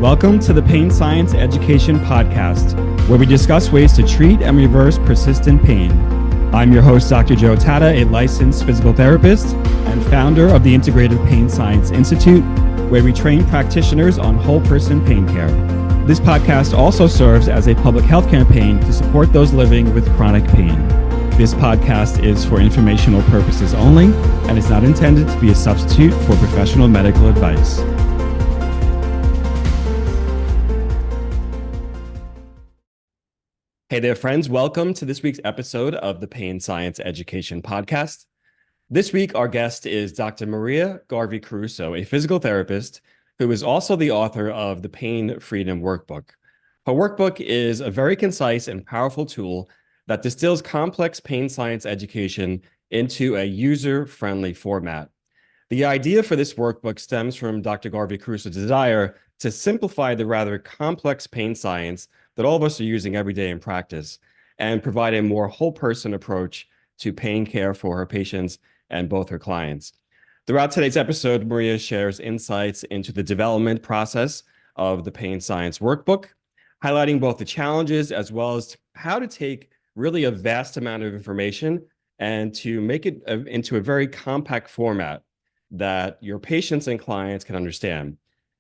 Welcome to the Pain Science Education Podcast, where we discuss ways to treat and reverse persistent pain. I'm your host, Dr. Joe Tatta, a licensed physical therapist and founder of the Integrative Pain Science Institute, where we train practitioners on whole person pain care. This podcast also serves as a public health campaign to support those living with chronic pain. This podcast is for informational purposes only and is not intended to be a substitute for professional medical advice. Hey there, friends. Welcome to this week's episode of the Pain Science Education Podcast. This week, our guest is Dr. Maria Garvey-Caruso, a physical therapist who is also the author of the Pain Freedom Workbook. Her workbook is a very concise and powerful tool that distills complex pain science education into a user-friendly format. The idea for this workbook stems from Dr. Garvey-Caruso's desire to simplify the rather complex pain science that all of us are using every day in practice and provide a more whole person approach to pain care for her patients and both her clients. Throughout today's episode, Maria shares insights into the development process of the Pain Science Workbook, highlighting both the challenges as well as how to take really a vast amount of information and to make it into a very compact format that your patients and clients can understand.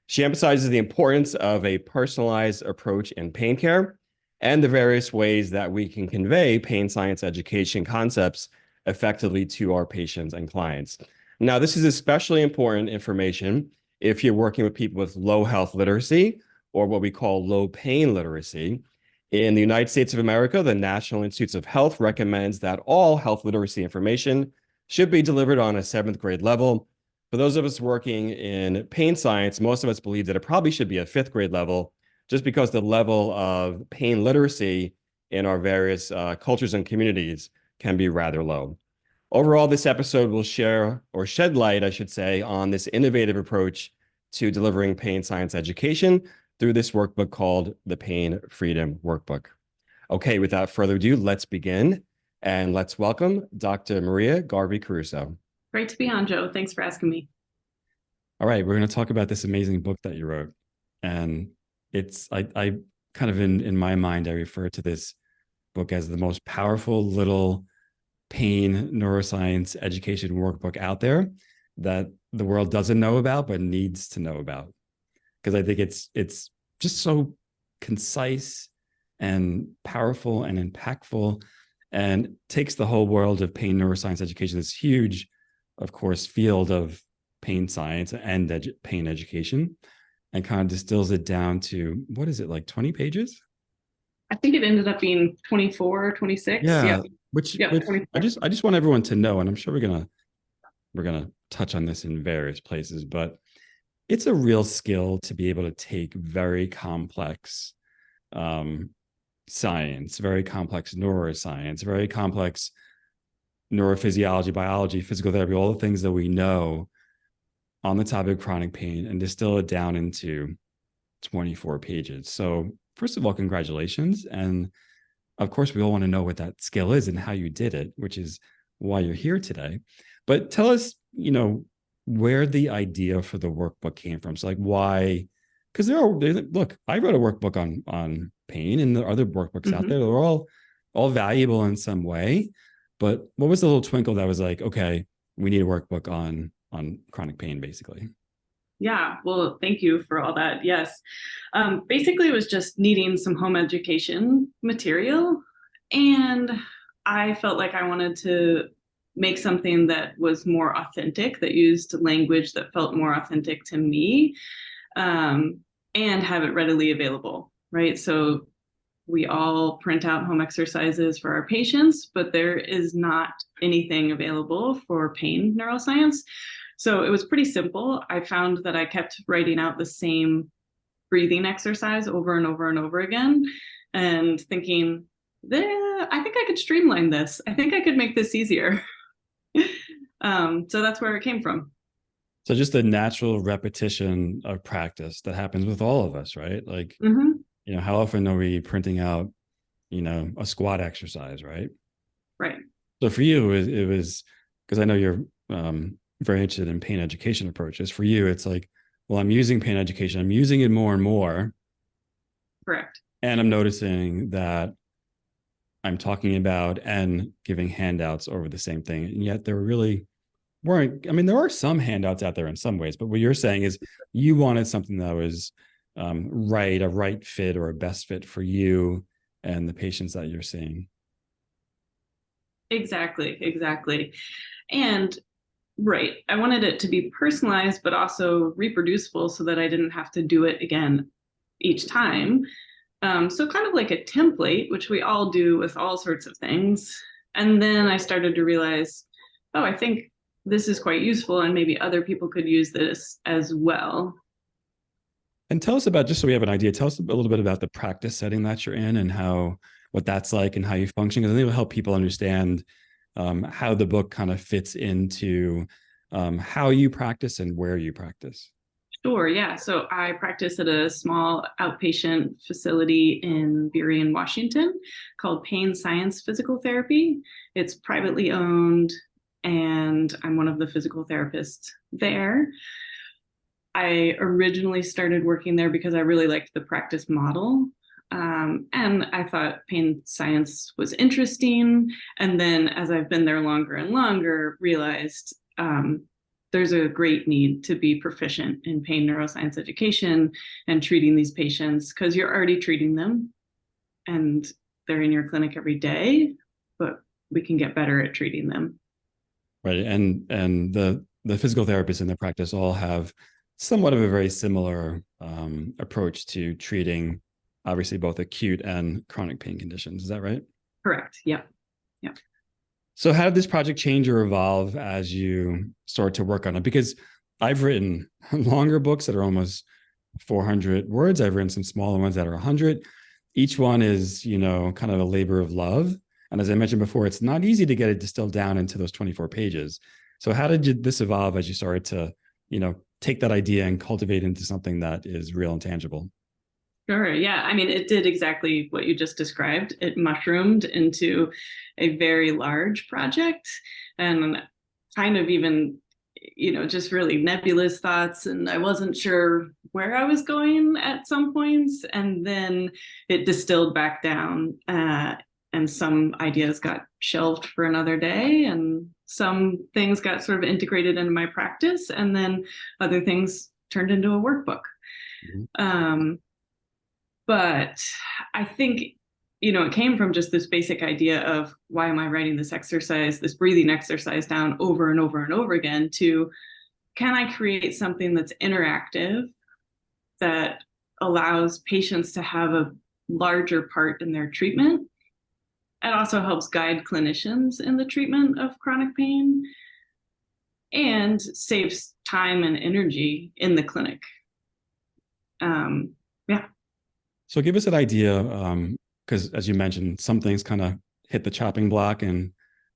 She emphasizes the importance of a personalized approach in pain care and the various ways that we can convey pain science education concepts effectively to our patients and clients. Now, this is especially important information if you're working with people with low health literacy or what we call low pain literacy. In the United States of America, the National Institutes of Health recommends that all health literacy information should be delivered on a 7th grade level. For those of us working in pain science, most of us believe that it probably should be a 5th grade level, just because the level of pain literacy in our various cultures and communities can be rather low. Overall, this episode will share or shed light, I should say, on this innovative approach to delivering pain science education through this workbook called the Pain Freedom Workbook. Okay, without further ado, let's begin and let's welcome Dr. Maria Garvey-Caruso. Great to be on, Joe. Thanks for asking me. All right, we're going to talk about this amazing book that you wrote. And it's, I kind of in my mind, I refer to this book as the most powerful little pain neuroscience education workbook out there that the world doesn't know about, but needs to know about. Because I think it's just so concise and powerful and impactful and takes the whole world of pain neuroscience education, this huge, of course, field of pain science and pain education, and kind of distills it down to, what is it, like 20 pages? I think it ended up being 24, 26. Yeah, which I just want everyone to know, and I'm sure we're gonna touch on this in various places, but it's a real skill to be able to take very complex science, very complex neuroscience, very complex neurophysiology, biology, physical therapy, all the things that we know on the topic of chronic pain, and distill it down into 24 pages. So first of all, congratulations. And of course, we all want to know what that skill is and how you did it, which is why you're here today. But tell us, where the idea for the workbook came from. So like why, because look, I wrote a workbook on pain, and there are other workbooks out there. They're all valuable in some way. But what was the little twinkle that was like, okay, we need a workbook on chronic pain, basically? Yeah, well, thank you for all that. Yes. Basically, it was just needing some home education material. And I felt like I wanted to make something that was more authentic, that used language that felt more authentic to me, and have it readily available, right? So we all print out home exercises for our patients, but there is not anything available for pain neuroscience. So it was pretty simple. I found that I kept writing out the same breathing exercise over and over and over again, and thinking, I think I could streamline this. I think I could make this easier. So that's where it came from. So just a natural repetition of practice that happens with all of us, right? Like, how often are we printing out, a squat exercise, right? Right. So for you, it was, because I know you're very interested in pain education approaches. For you, it's like, well, I'm using pain education, I'm using it more and more. Correct. And I'm noticing that I'm talking about and giving handouts over the same thing. And yet there really weren't, I mean, there are some handouts out there in some ways, but what you're saying is you wanted something that was right, a right fit or a best fit for you and the patients that you're seeing. Exactly, exactly. And right, I wanted it to be personalized, but also reproducible so that I didn't have to do it again each time. So kind of like a template, which we all do with all sorts of things. And then I started to realize, oh, I think this is quite useful and maybe other people could use this as well. And tell us about, just so we have an idea, tell us a little bit about the practice setting that you're in and how, what that's like and how you function. Because I think it will help people understand how the book kind of fits into how you practice and where you practice. Sure, yeah. So I practice at a small outpatient facility in Burien, Washington, called Pain Science Physical Therapy. It's privately owned, and I'm one of the physical therapists there. I originally started working there because I really liked the practice model. And I thought pain science was interesting. And then as I've been there longer and longer, realized there's a great need to be proficient in pain neuroscience education and treating these patients because you're already treating them and they're in your clinic every day, but we can get better at treating them. Right. And the physical therapists in the practice all have somewhat of a very similar approach to treating obviously both acute and chronic pain conditions. Is that right? Correct. Yep. Yep. So how did this project change or evolve as you start to work on it? Because I've written longer books that are almost 400 words. I've written some smaller ones that are 100. Each one is, kind of a labor of love. And as I mentioned before, it's not easy to get it distilled down into those 24 pages. So how did this evolve as you started to, take that idea and cultivate into something that is real and tangible? Sure. Yeah. I mean, it did exactly what you just described. It mushroomed into a very large project and kind of even, just really nebulous thoughts. And I wasn't sure where I was going at some points. And then it distilled back down. And some ideas got shelved for another day, and some things got sort of integrated into my practice. And then other things turned into a workbook. Mm-hmm. But I think, it came from just this basic idea of why am I writing this exercise, this breathing exercise down over and over and over again to, can I create something that's interactive that allows patients to have a larger part in their treatment? It also helps guide clinicians in the treatment of chronic pain and saves time and energy in the clinic. Yeah. So give us an idea, because as you mentioned, some things kind of hit the chopping block and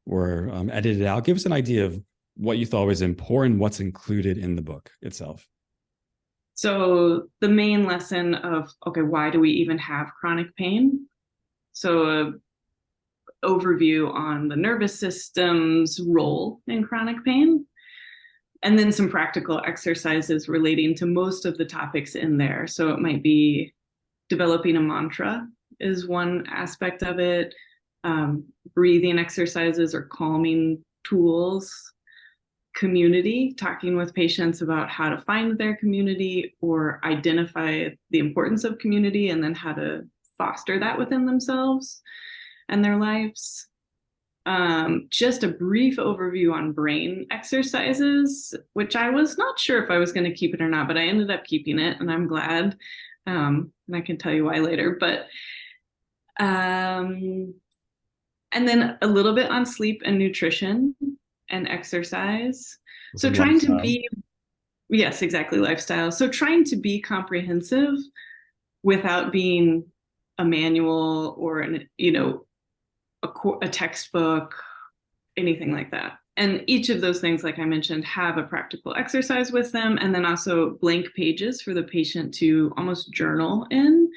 were edited out. Give us an idea of what you thought was important, what's included in the book itself. So the main lesson of, okay, why do we even have chronic pain? So overview on the nervous system's role in chronic pain, and then some practical exercises relating to most of the topics in there. So it might be developing a mantra is one aspect of it, breathing exercises or calming tools, community, talking with patients about how to find their community or identify the importance of community and then how to foster that within themselves and their lives. Just a brief overview on brain exercises, which I was not sure if I was going to keep it or not, but I ended up keeping it, and I'm glad. And I can tell you why later. But and then a little bit on sleep and nutrition and exercise. So trying lifestyle. To be, yes, exactly, lifestyle. So trying to be comprehensive without being a manual or a textbook, anything like that. And each of those things, like I mentioned, have a practical exercise with them, and then also blank pages for the patient to almost journal in.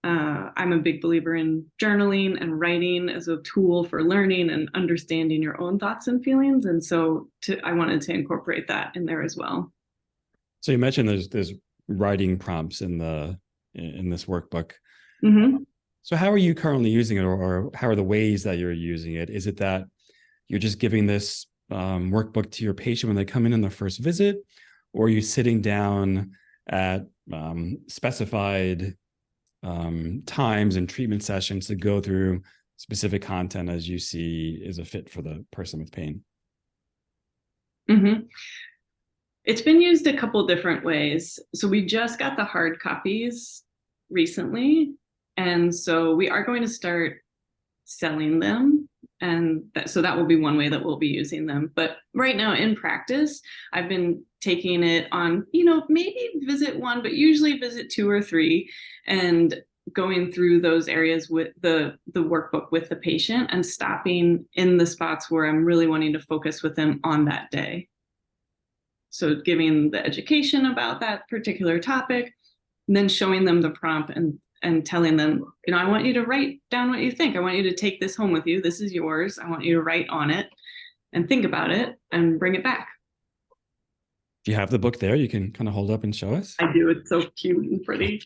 I'm a big believer in journaling and writing as a tool for learning and understanding your own thoughts and feelings. And so I wanted to incorporate that in there as well. So you mentioned there's writing prompts in this workbook. Mm-hmm. So how are you currently using it, or how are the ways that you're using it? Is it that you're just giving this workbook to your patient when they come in on their first visit, or are you sitting down at specified times and treatment sessions to go through specific content as you see is a fit for the person with pain? Mm-hmm. It's been used a couple different ways. So we just got the hard copies recently, and so we are going to start selling them. And so that will be one way that we'll be using them. But right now in practice, I've been taking it on, maybe visit 1, but usually visit 2 or 3, and going through those areas with the workbook with the patient and stopping in the spots where I'm really wanting to focus with them on that day. So giving the education about that particular topic, and then showing them the prompt and telling them, I want you to write down what you think. I want you to take this home with you. This is yours. I want you to write on it and think about it and bring it back. Do you have the book there? You can kind of hold up and show us. I do. It's so cute and pretty.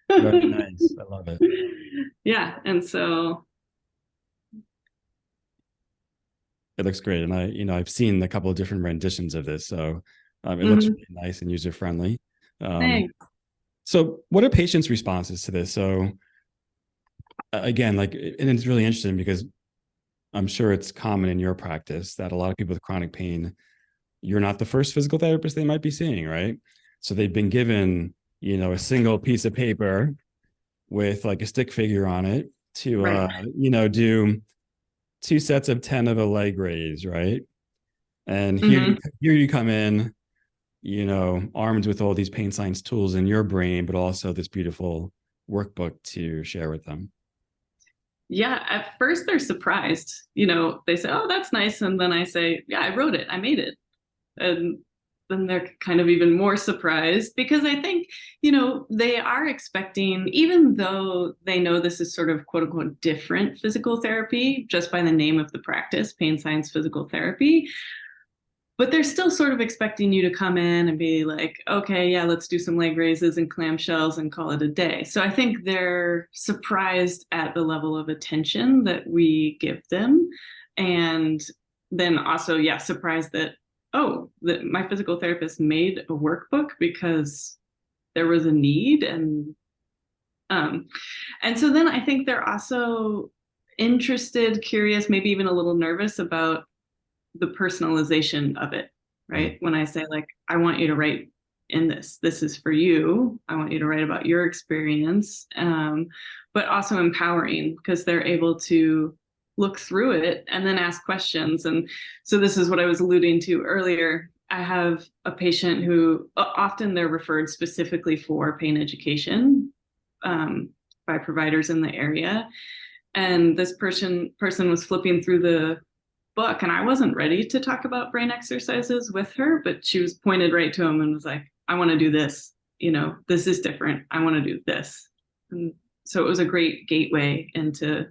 Very nice. I love it. Yeah. And so it looks great. And I've seen a couple of different renditions of this. So it looks really nice and user-friendly. Thanks. So what are patients' responses to this? So again, and it's really interesting because I'm sure it's common in your practice that a lot of people with chronic pain, you're not the first physical therapist they might be seeing, right? So they've been given, a single piece of paper with like a stick figure on it to, do 2 sets of 10 of a leg raise, right? And here you come in, armed with all these pain science tools in your brain, but also this beautiful workbook to share with them. Yeah, at first they're surprised. They say, "Oh, that's nice," and then I say, "Yeah, I wrote it. I made it." And then they're kind of even more surprised because I think, they are expecting, even though they know this is sort of quote unquote different physical therapy, just by the name of the practice, pain science physical therapy, but they're still sort of expecting you to come in and be like, okay, yeah, let's do some leg raises and clamshells and call it a day. So I think they're surprised at the level of attention that we give them. And then also, surprised that, that my physical therapist made a workbook because there was a need. And so then I think they're also interested, curious, maybe even a little nervous about the personalization of it, right? When I say, like, I want you to write in this is for you. I want you to write about your experience, but also empowering because they're able to look through it and then ask questions. And so this is what I was alluding to earlier. I have a patient who often they're referred specifically for pain education by providers in the area. And this person was flipping through the book and I wasn't ready to talk about brain exercises with her, but she was pointed right to him and was like, I want to do this. This is different. I want to do this. And so it was a great gateway into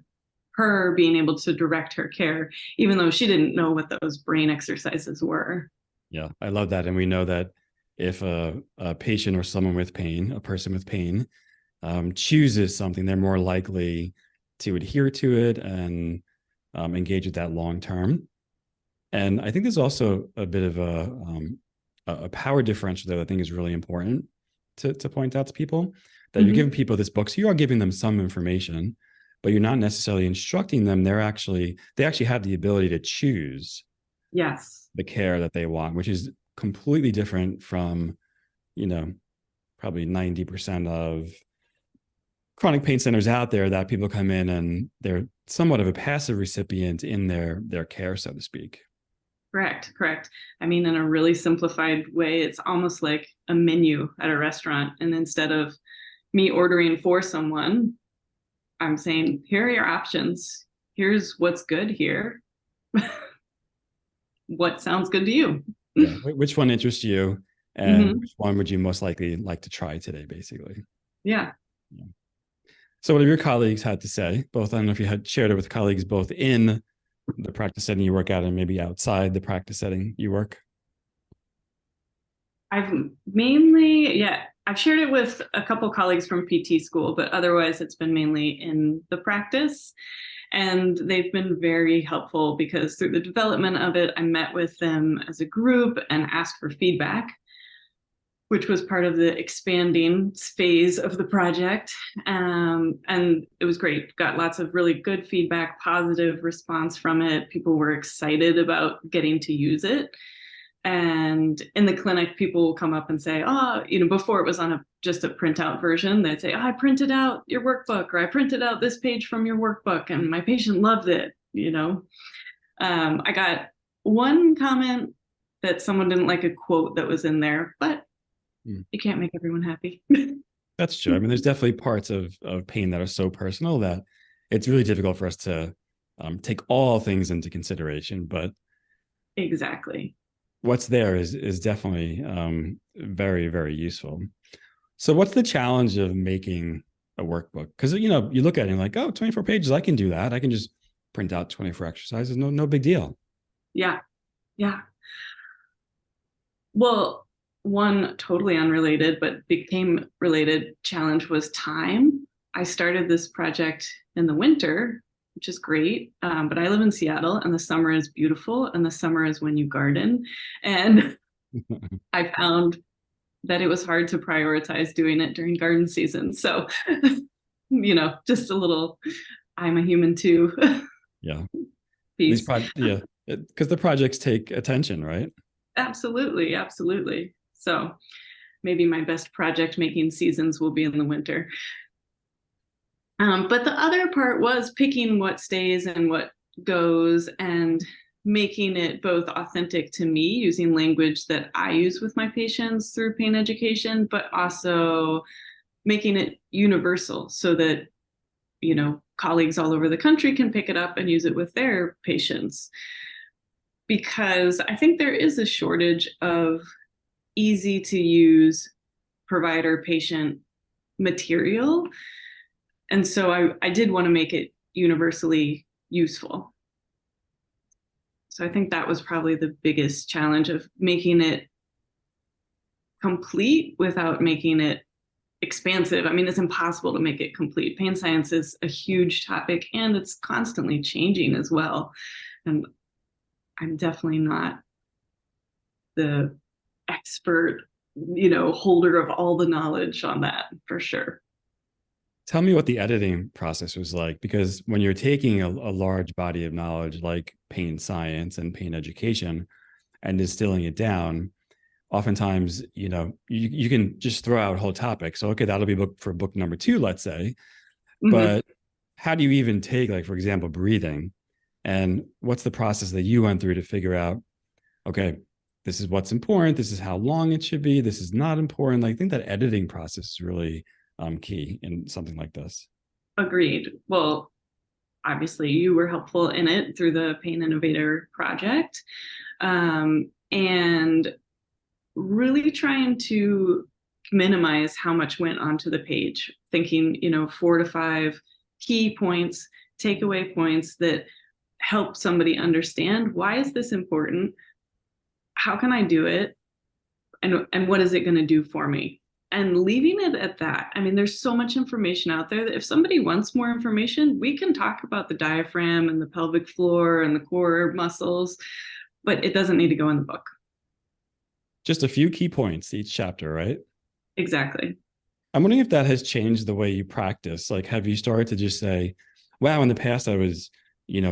her being able to direct her care, even though she didn't know what those brain exercises were. Yeah, I love that. And we know that if a patient or someone with pain, a person with pain, chooses something, they're more likely to adhere to it and engage with that long term. And I think there's also a bit of a power differential that I think is really important to point out to people, that you're giving people this book. So you are giving them some information, but you're not necessarily instructing them. They actually have the ability to choose the care that they want, which is completely different from, probably 90% of chronic pain centers out there, that people come in and they're somewhat of a passive recipient in their care, so to speak. Correct. I mean, in a really simplified way, it's almost like a menu at a restaurant. And instead of me ordering for someone, I'm saying, here are your options. Here's what's good here. What sounds good to you? Yeah. Which one interests you? And which one would you most likely like to try today, basically? Yeah. So what have your colleagues had to say? Both, I don't know if you had shared it with colleagues, both in the practice setting you work at and maybe outside the practice setting you work. I've mainly, yeah, I've shared it with a couple colleagues from PT school, but otherwise it's been mainly in the practice. And they've been very helpful because through the development of it, I met with them as a group and asked for feedback, which was part of the expanding phase of the project. And it was great. Got lots of really good feedback, positive response from it. People were excited about getting to use it. And in the clinic, people will come up and say, oh, before it was on just a printout version, they'd say, oh, I printed out your workbook, or I printed out this page from your workbook, and my patient loved it. I got one comment that someone didn't like a quote that was in there, but you can't make everyone happy. That's true. I mean, there's definitely parts of pain that are so personal that it's really difficult for us to take all things into consideration, but Exactly. what's there is definitely very, very useful. So what's the challenge of making a workbook? Because, you look at it and like, oh, 24 pages, I can do that. I can just print out 24 exercises. No big deal. Yeah. Yeah. Well, one totally unrelated, but became related challenge was time. I started this project in the winter, which is great. But I live in Seattle and the summer is beautiful. And the summer is when you garden. And I found that it was hard to prioritize doing it during garden season. So, just a little, I'm a human too. Yeah. Piece. Yeah. Because the projects take attention, right? Absolutely. Absolutely. So maybe my best project making seasons will be in the winter. But the other part was picking what stays and what goes and making it both authentic to me using language that I use with my patients through pain education, but also making it universal so that, colleagues all over the country can pick it up and use it with their patients. Because I think there is a shortage of easy to use provider patient material. And so I did want to make it universally useful. So I think that was probably the biggest challenge of making it complete without making it expansive. I mean, it's impossible to make it complete. Pain science is a huge topic and it's constantly changing as well. And I'm definitely not the expert, holder of all the knowledge on that for sure. Tell me what the editing process was like, because when you're taking a large body of knowledge like pain science and pain education and distilling it down, oftentimes, you can just throw out whole topics. So, okay, that'll be book number 2, let's say. Mm-hmm. But how do you even take, like, for example, breathing? And what's the process that you went through to figure out, okay, this is what's important, this is how long it should be, this is not important? Like, I think that editing process is really key in something like this. Agreed. Well, obviously you were helpful in it through the Pain Innovator project. And really trying to minimize how much went onto the page, thinking, 4 to 5 key points, takeaway points that help somebody understand, why is this important? How can I do it? And what is it going to do for me? And leaving it at that. I mean, there's so much information out there that if somebody wants more information, we can talk about the diaphragm and the pelvic floor and the core muscles, but it doesn't need to go in the book. Just a few key points each chapter, right? Exactly. I'm wondering if that has changed the way you practice. Like, have you started to just say, wow, in the past I was,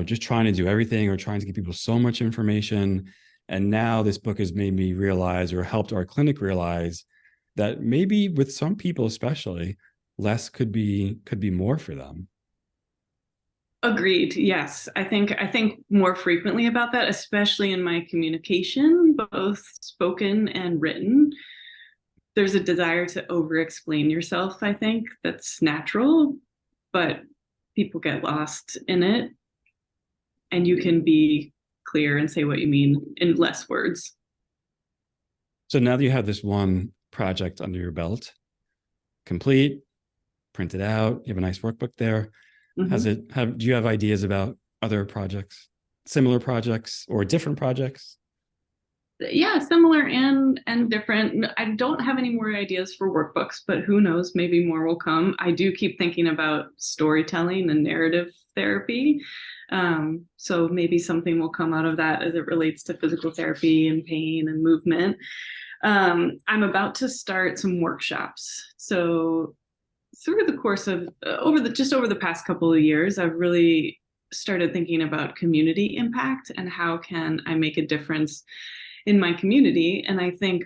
just trying to do everything or trying to give people so much information. And now this book has made me realize, or helped our clinic realize, that maybe with some people especially, less could be more for them. Agreed. Yes. I think more frequently about that, especially in my communication, both spoken and written. There's a desire to over-explain yourself, I think. That's natural, but people get lost in it. And you can be clear and say what you mean in less words. So now that you have this one project under your belt, complete, printed out, you have a nice workbook there. Mm-hmm. Do you have ideas about other projects, similar projects or different projects? Yeah, similar and different. I don't have any more ideas for workbooks, but who knows, maybe more will come. I do keep thinking about storytelling and narrative therapy. So maybe something will come out of that as it relates to physical therapy and pain and movement. I'm about to start some workshops. So through the course of over the past couple of years, I've really started thinking about community impact and how can I make a difference in my community. And I think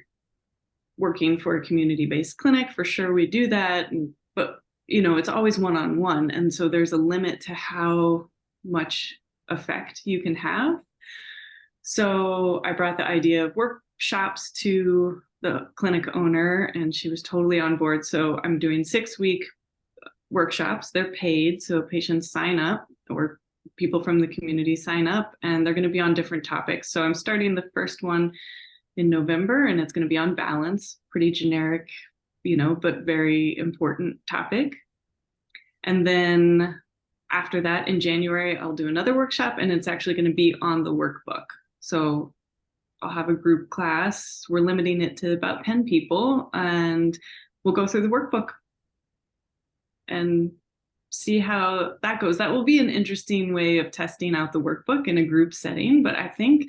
working for a community-based clinic, for sure we do that, but it's always one-on-one, and so there's a limit to how much effect you can have. So I brought the idea of workshops to the clinic owner, and she was totally on board. So I'm doing 6-week workshops. They're paid, so patients sign up, or people from the community sign up, and they're going to be on different topics. So I'm starting the first one in November, and it's going to be on balance, pretty generic, but very important topic. And then after that, in January, I'll do another workshop, and it's actually going to be on the workbook. So I'll have a group class. We're limiting it to about 10 people, and we'll go through the workbook and see how that goes. That will be an interesting way of testing out the workbook in a group setting, but I think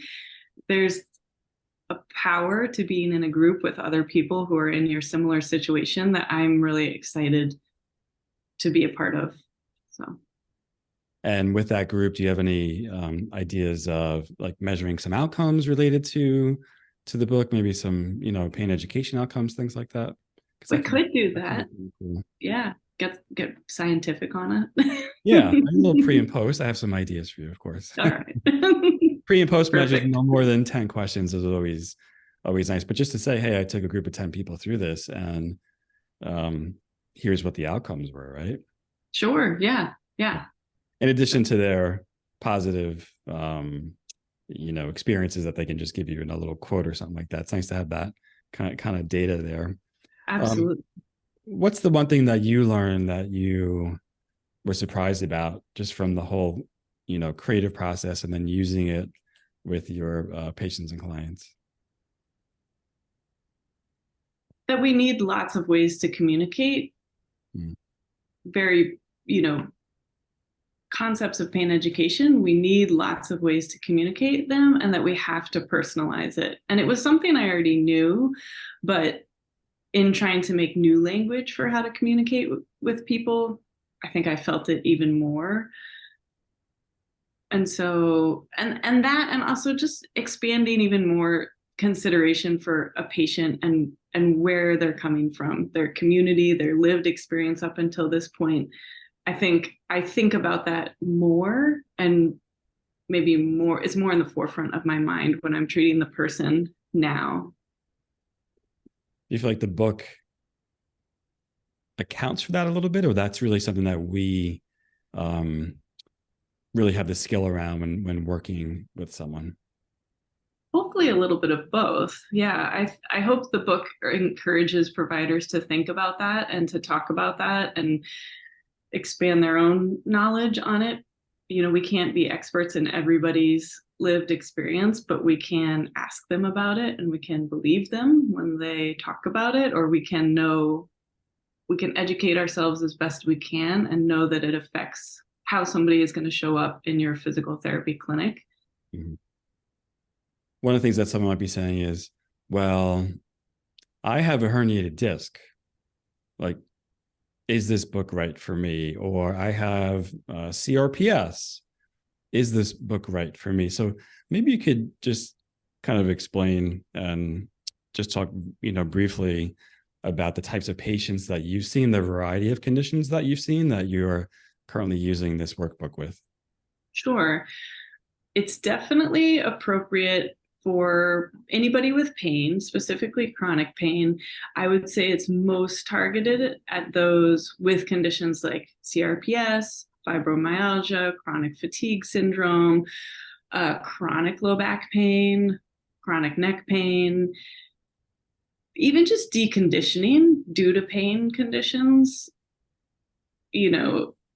there's a power to being in a group with other people who are in your similar situation that I'm really excited to be a part of. So. And with that group, do you have any ideas of like measuring some outcomes related to the book? Maybe some, pain education outcomes, things like that? We could do that. Cool. Yeah. Get scientific on it. Yeah, a little pre and post. I have some ideas for you, of course. All right. Pre and post measures, no more than 10 questions is always nice. But just to say, hey, I took a group of 10 people through this, and here's what the outcomes were, right? Sure. Yeah. In addition to their positive, experiences that they can just give you in a little quote or something like that. It's nice to have that kind of data there. Absolutely. What's the one thing that you learned that you were surprised about just from the whole, creative process and then using it with your patients and clients? That we need lots of ways to communicate. Very, concepts of pain education, we need lots of ways to communicate them, and that we have to personalize it. And it was something I already knew, but in trying to make new language for how to communicate with people, I think I felt it even more. And so, and also just expanding even more consideration for a patient and where they're coming from, their community, their lived experience up until this point. I think about that more, and maybe more, it's more in the forefront of my mind when I'm treating the person now. Do you feel like the book accounts for that a little bit, or that's really something that we really have the skill around when working with someone? Hopefully a little bit of both. Yeah, I hope the book encourages providers to think about that and to talk about that and expand their own knowledge on it. We can't be experts in everybody's lived experience, but we can ask them about it, and we can believe them when they talk about it, or we can educate ourselves as best we can and know that it affects how somebody is going to show up in your physical therapy clinic. Mm-hmm. One of the things that someone might be saying is, well, I have a herniated disc. Like, is this book right for me? Or I have CRPS. Is this book right for me? So maybe you could just kind of explain and just talk, briefly about the types of patients that you've seen, the variety of conditions that you've seen that you're currently using this workbook with. Sure. It's definitely appropriate for anybody with pain, specifically chronic pain. I would say it's most targeted at those with conditions like CRPS, fibromyalgia, chronic fatigue syndrome, chronic low back pain, chronic neck pain, even just deconditioning due to pain conditions.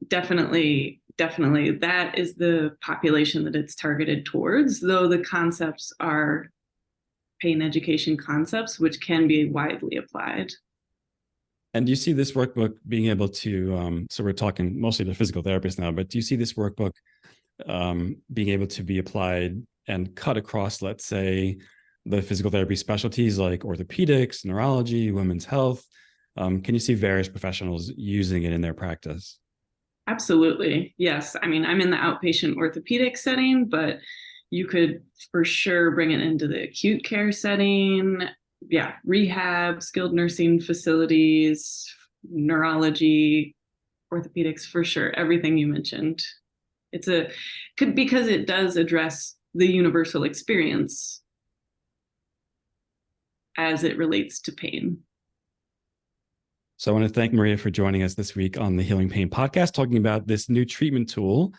Definitely that is the population that it's targeted towards, though the concepts are pain education concepts, which can be widely applied. And do you see this workbook being able to, so we're talking mostly to physical therapists now, but do you see this workbook being able to be applied and cut across, let's say, the physical therapy specialties like orthopedics, neurology, women's health? Can you see various professionals using it in their practice? Absolutely. Yes. I mean, I'm in the outpatient orthopedic setting, but you could for sure bring it into the acute care setting. Yeah. Rehab, skilled nursing facilities, neurology, orthopedics, for sure. Everything you mentioned. Because it does address the universal experience as it relates to pain. So I want to thank Maria for joining us this week on the Healing Pain podcast, talking about this new treatment tool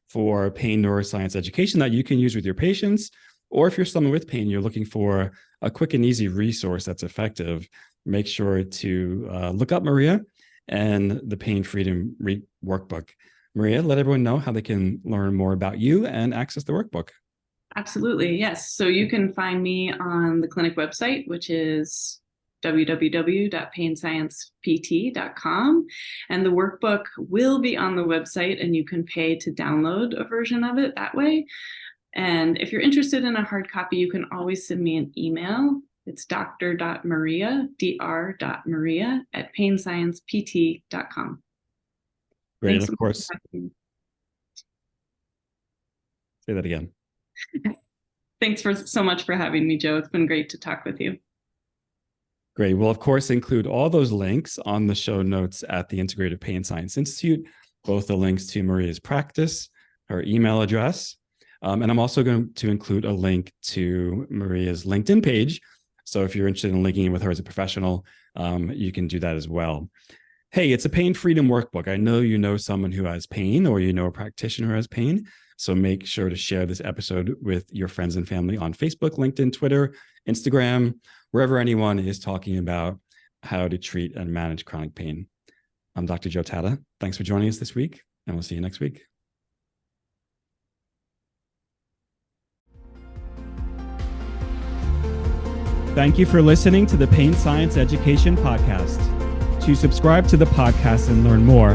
for pain neuroscience education that you can use with your patients. Or if you're someone with pain, you're looking for a quick and easy resource that's effective, make sure to look up Maria and the Pain Freedom Workbook. Maria, let everyone know how they can learn more about you and access the workbook. Absolutely. Yes. So you can find me on the clinic website, which is www.painsciencept.com. And the workbook will be on the website, and you can pay to download a version of it that way. And if you're interested in a hard copy, you can always send me an email. It's dr.maria, dr.maria@painsciencept.com. Great. Thanks, of course. Say that again. Thanks so much for having me, Joe. It's been great to talk with you. Great. We'll, of course, include all those links on the show notes at the Integrative Pain Science Institute, both the links to Maria's practice, her email address, and I'm also going to include a link to Maria's LinkedIn page. So if you're interested in linking in with her as a professional, you can do that as well. Hey, it's a Pain Freedom Workbook. I know you know someone who has pain, or you know a practitioner who has pain. So make sure to share this episode with your friends and family on Facebook, LinkedIn, Twitter, Instagram, wherever anyone is talking about how to treat and manage chronic pain. I'm Dr. Joe Tatta. Thanks for joining us this week, and we'll see you next week. Thank you for listening to the Pain Science Education Podcast. To subscribe to the podcast and learn more,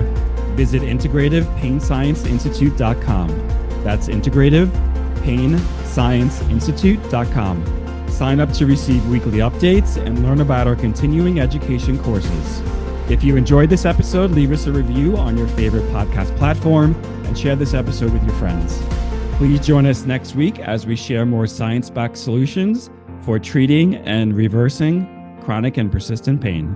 visit integrativepainscienceinstitute.com. That's integrativepainscienceinstitute.com. Sign up to receive weekly updates and learn about our continuing education courses. If you enjoyed this episode, leave us a review on your favorite podcast platform and share this episode with your friends. Please join us next week as we share more science-backed solutions for treating and reversing chronic and persistent pain.